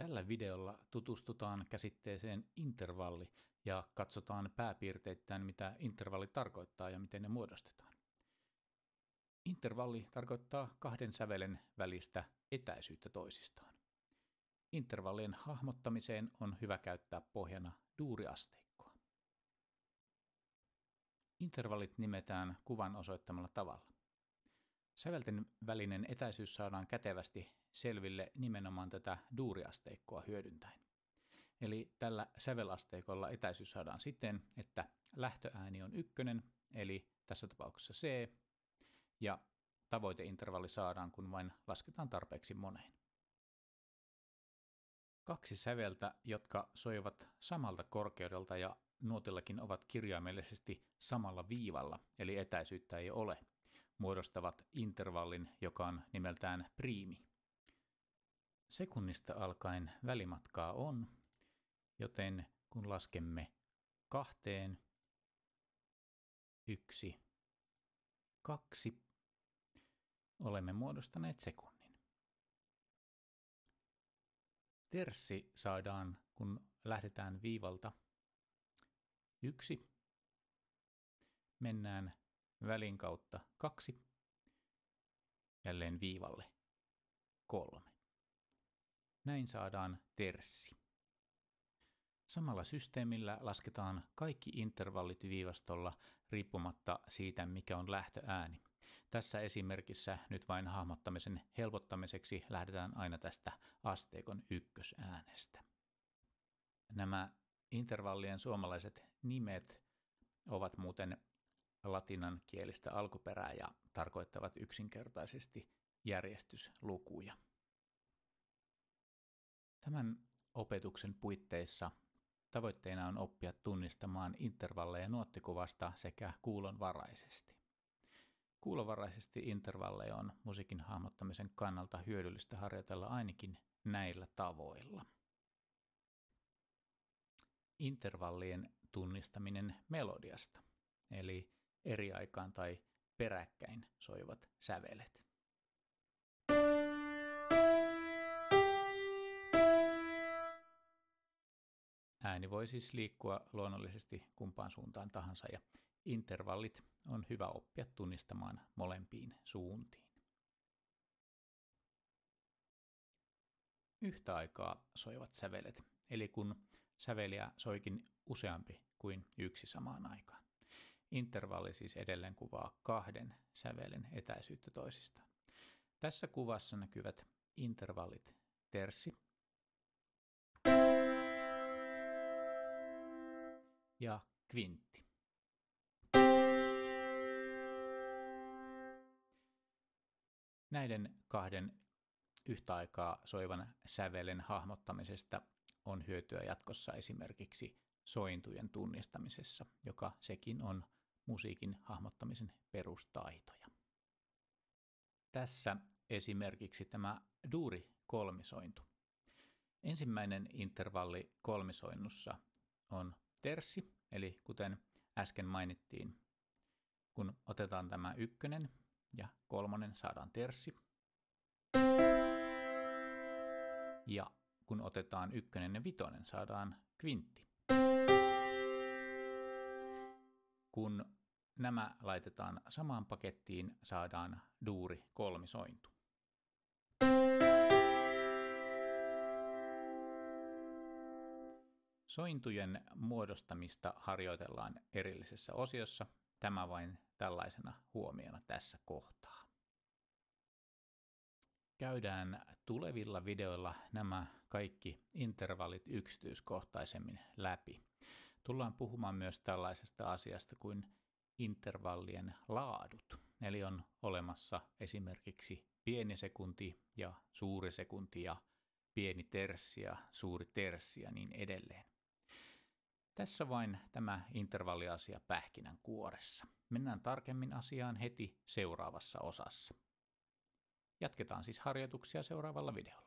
Tällä videolla tutustutaan käsitteeseen intervalli ja katsotaan pääpiirteittäin, mitä intervalli tarkoittaa ja miten ne muodostetaan. Intervalli tarkoittaa kahden sävelen välistä etäisyyttä toisistaan. Intervallien hahmottamiseen on hyvä käyttää pohjana duuriasteikkoa. Intervallit nimetään kuvan osoittamalla tavalla. Sävelten välinen etäisyys saadaan kätevästi selville nimenomaan tätä duuriasteikkoa hyödyntäen. Eli tällä sävelasteikolla etäisyys saadaan siten, että lähtöääni on 1, eli tässä tapauksessa C, ja tavoiteintervalli saadaan, kun vain lasketaan tarpeeksi moneen. Kaksi säveltä, jotka soivat samalta korkeudelta ja nuotillakin ovat kirjaimellisesti samalla viivalla, eli etäisyyttä ei ole, muodostavat intervallin, joka on nimeltään priimi. Sekunnista alkaen välimatkaa on, joten kun laskemme 2, 1, 2, olemme muodostaneet sekunnin. Terssi saadaan, kun lähdetään viivalta 1, mennään välin kautta 2, jälleen viivalle 3. Näin saadaan terssi. Samalla systeemillä lasketaan kaikki intervallit viivastolla riippumatta siitä, mikä on lähtöääni. Tässä esimerkissä nyt vain hahmottamisen helpottamiseksi lähdetään aina tästä asteikon ykkösäänestä. Nämä intervallien suomalaiset nimet ovat muuten latinankielistä alkuperää ja tarkoittavat yksinkertaisesti järjestyslukuja. Tämän opetuksen puitteissa tavoitteena on oppia tunnistamaan intervalleja nuottikuvasta sekä kuulonvaraisesti. Kuulonvaraisesti intervalleja on musiikin hahmottamisen kannalta hyödyllistä harjoitella ainakin näillä tavoilla. Intervallien tunnistaminen melodiasta, eli eri aikaan tai peräkkäin soivat sävelet. Ääni voi siis liikkua luonnollisesti kumpaan suuntaan tahansa ja intervallit on hyvä oppia tunnistamaan molempiin suuntiin. Yhtä aikaa soivat sävelet, eli kun säveliä soikin useampi kuin yksi samaan aikaan. Intervalli siis edelleen kuvaa kahden sävelen etäisyyttä toisistaan. Tässä kuvassa näkyvät intervallit terssi ja kvintti. Näiden kahden yhtä aikaa soivan sävelen hahmottamisesta on hyötyä jatkossa esimerkiksi sointujen tunnistamisessa, joka sekin on musiikin hahmottamisen perustaitoja. Tässä esimerkiksi tämä duuri-kolmisointu. Ensimmäinen intervalli kolmisoinnussa on terssi, eli kuten äsken mainittiin, kun otetaan tämä 1 ja 3 saadaan terssi. Ja kun otetaan 1 ja 5 saadaan kvintti. Kun nämä laitetaan samaan pakettiin, saadaan duuri-kolmisointu. Sointujen muodostamista harjoitellaan erillisessä osiossa. Tämä vain tällaisena huomiona tässä kohtaa. Käydään tulevilla videoilla nämä kaikki intervallit yksityiskohtaisemmin läpi. Tullaan puhumaan myös tällaisesta asiasta kuin intervallien laadut. Eli on olemassa esimerkiksi pieni sekunti ja suuri sekunti ja pieni terssi ja suuri terssi ja niin edelleen. Tässä vain tämä intervalliasia pähkinänkuoressa. Mennään tarkemmin asiaan heti seuraavassa osassa. Jatketaan siis harjoituksia seuraavalla videolla.